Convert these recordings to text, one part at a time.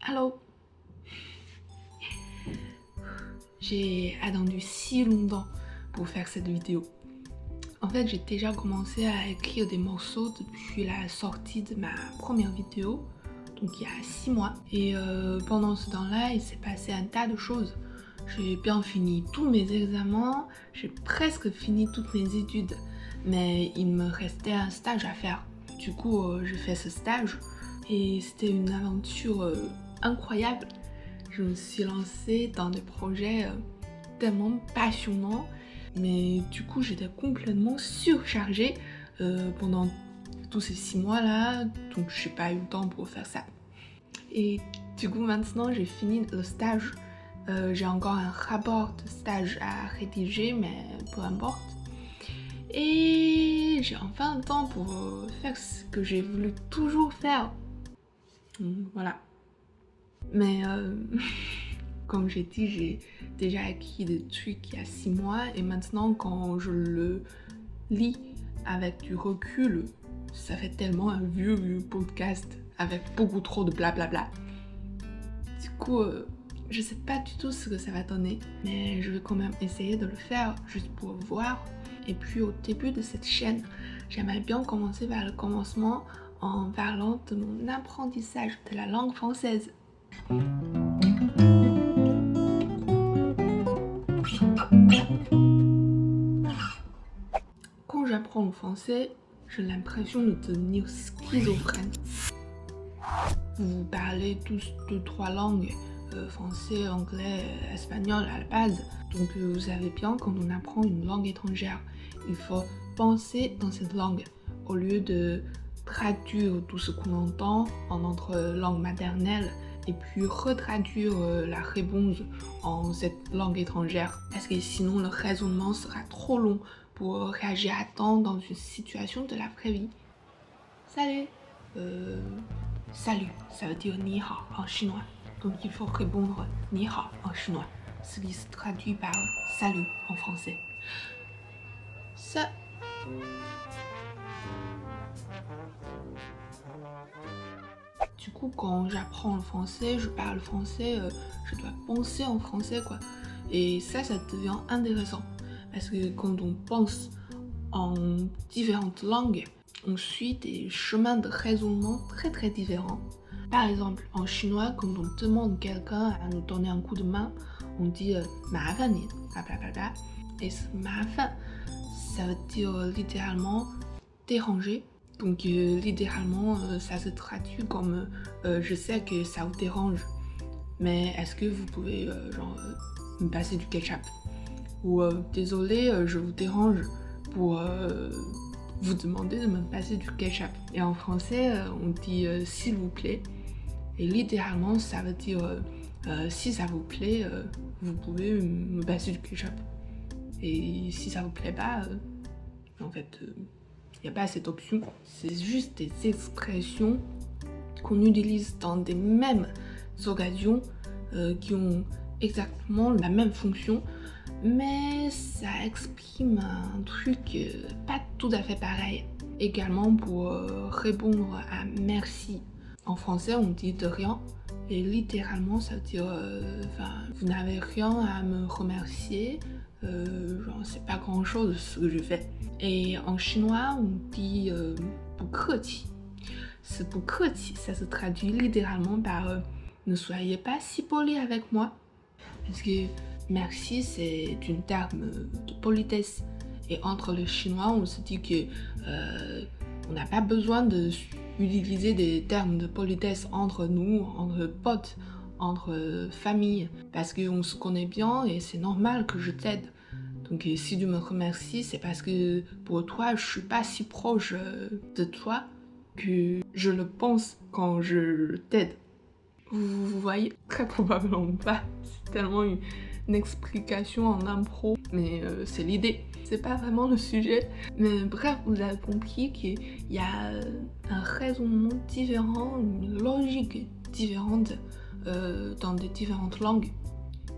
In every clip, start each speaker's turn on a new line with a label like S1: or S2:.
S1: Allô. J'ai attendu si longtemps pour faire cette vidéo. En fait, j'ai déjà commencé à écrire des morceaux depuis la sortie de ma première vidéo, donc il y a 6 mois. Et pendant ce temps-là, il s'est passé un tas de choses. J'ai bien fini tous mes examens, j'ai presque fini toutes mes études, mais il me restait un stage à faire. Du coup, j'ai fait ce stage et c'était une aventure incroyable. Je me suis lancée dans des projets tellement passionnants, mais du coup j'étais complètement surchargée pendant tous ces 6 mois là, donc j'ai pas eu le temps pour faire ça. Et du coup maintenant j'ai fini le stage, j'ai encore un rapport de stage à rédiger, mais peu importe. Et j'ai enfin le temps pour faire ce que j'ai voulu toujours faire. Voilà. Mais comme j'ai dit, j'ai déjà acquis des trucs il y a 6 mois et maintenant quand je le lis avec du recul, ça fait tellement un vieux podcast avec beaucoup trop de blablabla. Du coup, je sais pas du tout ce que ça va donner, mais je vais quand même essayer de le faire juste pour voir. Et puis au début de cette chaîne, j'aimerais bien commencer par le commencement en parlant de mon apprentissage de la langue française. Quand j'apprends le français, j'ai l'impression de devenir schizophrène. Vous parlez tous 2-3 langues, français, anglais, espagnol à la base. Donc vous savez bien, quand on apprend une langue étrangère, il faut penser dans cette langue au lieu de traduire tout ce qu'on entend en notre langue maternelle et puis retraduire la réponse en cette langue étrangère, parce que sinon le raisonnement sera trop long pour réagir à temps dans une situation de la vraie vie. Salut. Salut, ça veut dire ni hao en chinois. Donc il faut répondre ni hao en chinois, ce qui se traduit par salut en français. Ça. Du coup, quand j'apprends le français, je parle français, je dois penser en français quoi. Et ça devient intéressant. Parce que quand on pense en différentes langues, on suit des chemins de raisonnement très différents. Par exemple, en chinois, quand on demande quelqu'un à nous donner un coup de main, on dit ma fan ni, blablabla. Et ce ma fan, ça veut dire littéralement déranger. Donc littéralement, ça se traduit comme je sais que ça vous dérange, mais est-ce que vous pouvez me passer du ketchup? Ou désolé, je vous dérange pour vous demander de me passer du ketchup. Et en français, on dit s'il vous plaît. Et littéralement, ça veut dire si ça vous plaît, vous pouvez me passer du ketchup. Et si ça vous plaît pas, en fait, il n'y a pas cette option. C'est juste des expressions qu'on utilise dans des mêmes occasions qui ont exactement la même fonction, mais ça exprime un truc pas tout à fait pareil. Également pour répondre à merci. En français, on dit de rien. Et littéralement, ça veut dire vous n'avez rien à me remercier. C'est pas grand chose ce que je fais. Et en chinois, on dit 不客气. Ce 不客气, ça se traduit littéralement par ne soyez pas si poli avec moi. Parce que merci, c'est un terme de politesse. Et entre les Chinois, on se dit que on n'a pas besoin d'utiliser des termes de politesse entre nous, entre potes, entre familles, parce qu'on se connaît bien et c'est normal que je t'aide. Donc si tu me remercies, c'est parce que pour toi, je suis pas si proche de toi que je le pense quand je t'aide. Vous voyez, très probablement pas. C'est tellement une explication en impro, mais c'est l'idée. C'est pas vraiment le sujet, mais bref, vous avez compris qu'il y a un raisonnement différent, une logique différente dans des différentes langues.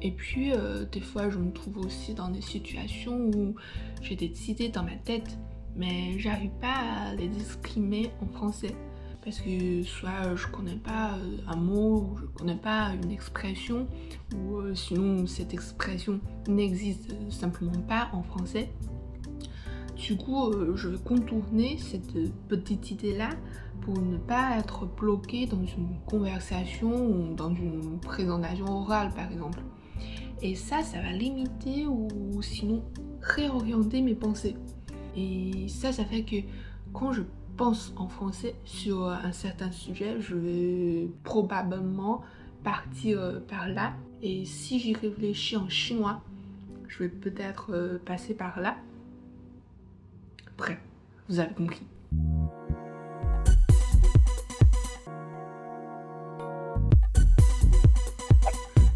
S1: Et puis, des fois, je me trouve aussi dans des situations où j'ai des idées dans ma tête, mais j'arrive pas à les exprimer en français. Parce que soit je connais pas un mot, ou je connais pas une expression, ou sinon cette expression n'existe simplement pas en français. Du coup, je vais contourner cette petite idée-là pour ne pas être bloquée dans une conversation ou dans une présentation orale par exemple. Et ça va limiter ou sinon réorienter mes pensées. Et ça fait que quand je pense en français sur un certain sujet, je vais probablement partir par là. Et si j'y réfléchis en chinois, je vais peut-être passer par là. Bref, vous avez compris.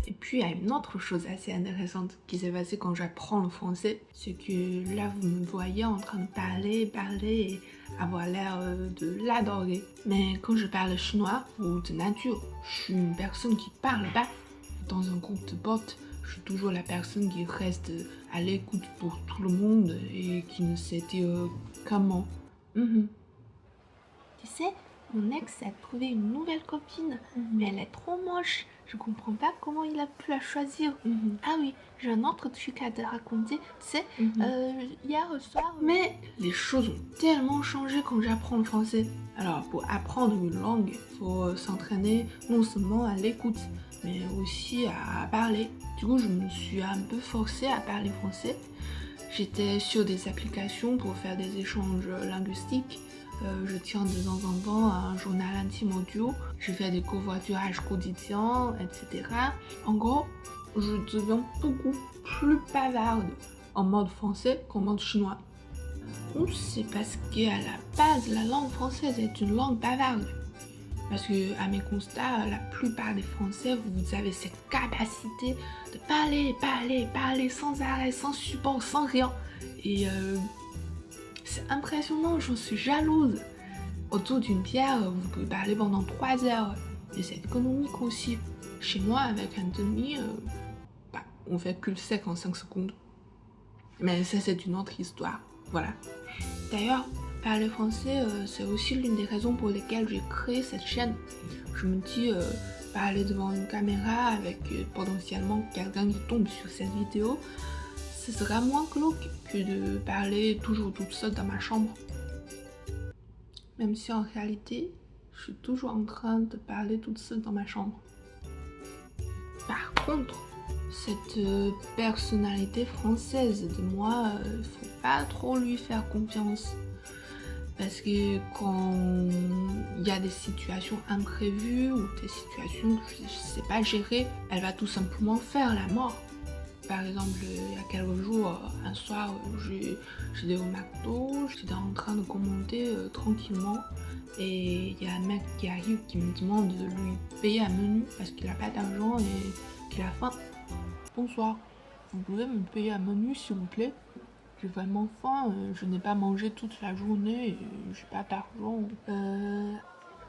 S1: Et puis il y a une autre chose assez intéressante qui s'est passée quand j'apprends le français, c'est que là vous me voyez en train de parler et avoir l'air de l'adorer. Mais quand je parle chinois ou de nature, je suis une personne qui parle pas. Dans un groupe de potes, je suis toujours la personne qui reste à l'écoute pour tout le monde et qui ne sait dire comment. Tu sais, mon ex a trouvé une nouvelle copine, mais elle est trop moche. Je comprends pas comment il a pu la choisir. Ah oui, j'ai un autre truc à te raconter. Tu sais, hier soir... Mais les choses ont tellement changé quand j'apprends le français. Alors, pour apprendre une langue, il faut s'entraîner non seulement à l'écoute, mais aussi à parler. Du coup, je me suis un peu forcée à parler français. J'étais sur des applications pour faire des échanges linguistiques. Je tiens de temps en temps un journal intime audio. Je fais des covoiturages quotidiens, etc. En gros, je deviens beaucoup plus bavarde en mode français qu'en mode chinois. Ou c'est parce qu'à la base, la langue française est une langue bavarde. Parce que, à mes constats, la plupart des Français, vous avez cette capacité de parler sans arrêt, sans support, sans rien. Et c'est impressionnant, j'en suis jalouse. Autour d'une bière, vous pouvez parler pendant 3 heures. Et c'est économique aussi. Chez moi, avec un demi, on fait que le sec en 5 secondes. Mais ça, c'est une autre histoire. Voilà. D'ailleurs, parler français, c'est aussi l'une des raisons pour lesquelles j'ai créé cette chaîne. Je me dis, parler devant une caméra avec potentiellement quelqu'un qui tombe sur cette vidéo, ce sera moins glauque que de parler toujours toute seule dans ma chambre. Même si en réalité, je suis toujours en train de parler toute seule dans ma chambre. Par contre, cette personnalité française de moi, faut pas trop lui faire confiance. Parce que quand il y a des situations imprévues ou des situations que je ne sais pas gérer, elle va tout simplement faire la mort. Par exemple, il y a quelques jours, un soir, j'étais au McDo, j'étais en train de commander tranquillement et il y a un mec qui arrive qui me demande de lui payer un menu parce qu'il n'a pas d'argent et qu'il a faim. Bonsoir, vous pouvez me payer un menu s'il vous plaît? J'ai vraiment faim, je n'ai pas mangé toute la journée et j'ai pas d'argent.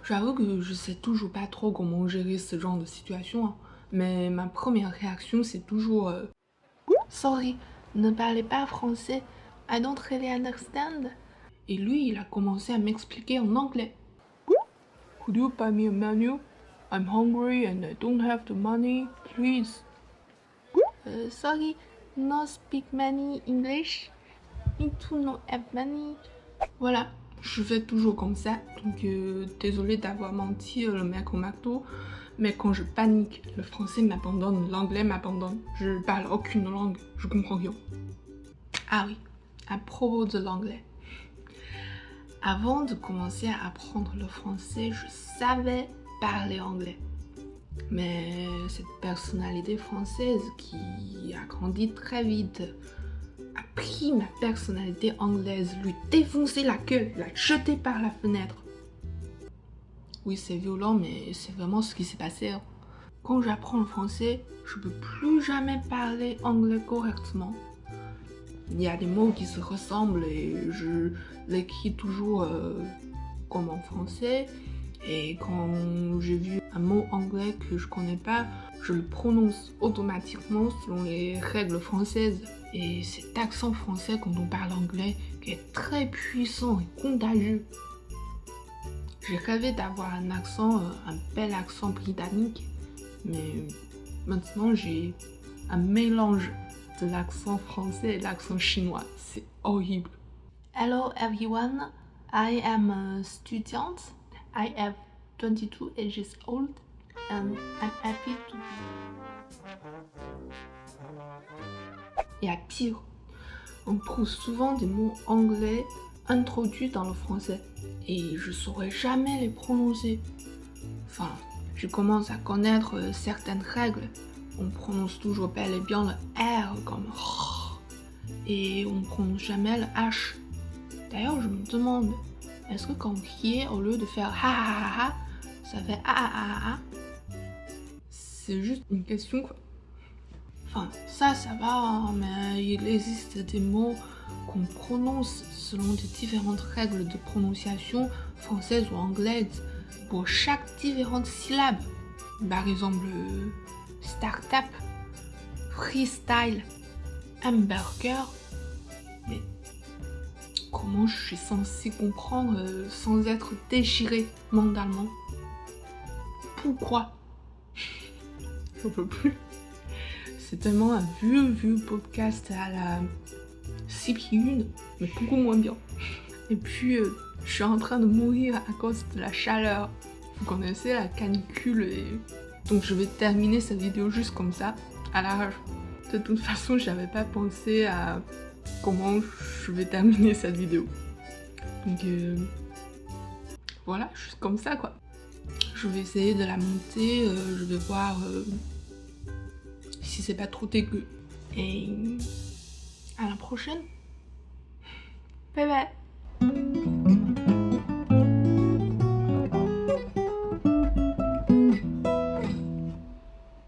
S1: J'avoue que je sais toujours pas trop comment gérer ce genre de situation, hein. Mais ma première réaction c'est toujours Sorry, ne parlez pas français, I don't really understand. Et lui, il a commencé à m'expliquer en anglais. Could you buy me a menu? I'm hungry and I don't have the money, please. Sorry, no speak many English. Me too no have money. Voilà, je fais toujours comme ça, donc désolée d'avoir menti le mec au McDo. Mais quand je panique, le français m'abandonne, l'anglais m'abandonne. Je parle aucune langue, je comprends rien. Ah oui, à propos de l'anglais. Avant de commencer à apprendre le français, je savais parler anglais. Mais cette personnalité française qui a grandi très vite a pris ma personnalité anglaise, lui défoncé la queue, l'a jeté par la fenêtre. Oui, c'est violent, mais c'est vraiment ce qui s'est passé. Quand j'apprends le français, je ne peux plus jamais parler anglais correctement. Il y a des mots qui se ressemblent et je l'écris toujours comme en français. Et quand j'ai vu un mot anglais que je connais pas, je le prononce automatiquement selon les règles françaises. Et cet accent français quand on parle anglais qui est très puissant et contagieux. J'ai rêvé d'avoir un accent, un bel accent britannique, mais maintenant j'ai un mélange de l'accent français et l'accent chinois. C'est horrible. Hello everyone, I am a student. I have 22 ages old and I'm happy to be. Et à pire, on trouve souvent des mots anglais introduits dans le français et je saurais jamais les prononcer. Enfin, je commence à connaître certaines règles. On prononce toujours bel et bien le R comme R et on prononce jamais le H. D'ailleurs, je me demande, est-ce que quand on riait, au lieu de faire ha ha ha ha, ça fait ah ah ah ah? C'est juste une question quoi. Enfin, ça va, mais il existe des mots qu'on prononce selon des différentes règles de prononciation françaises ou anglaises pour chaque différente syllabe. Par exemple, start-up, freestyle, hamburger. Mais comment je suis censée comprendre sans être déchirée mentalement? Pourquoi? J'en peux plus. C'est tellement un vieux podcast à la CP1, mais beaucoup moins bien. Et puis, je suis en train de mourir à cause de la chaleur. Vous connaissez la canicule et... Donc je vais terminer cette vidéo juste comme ça, à l'arrache. De toute façon, j'avais pas pensé à comment je vais terminer cette vidéo. Donc voilà, juste comme ça quoi. Je vais essayer de la monter, je vais voir si c'est pas trop dégueu. Et à la prochaine. Bye bye.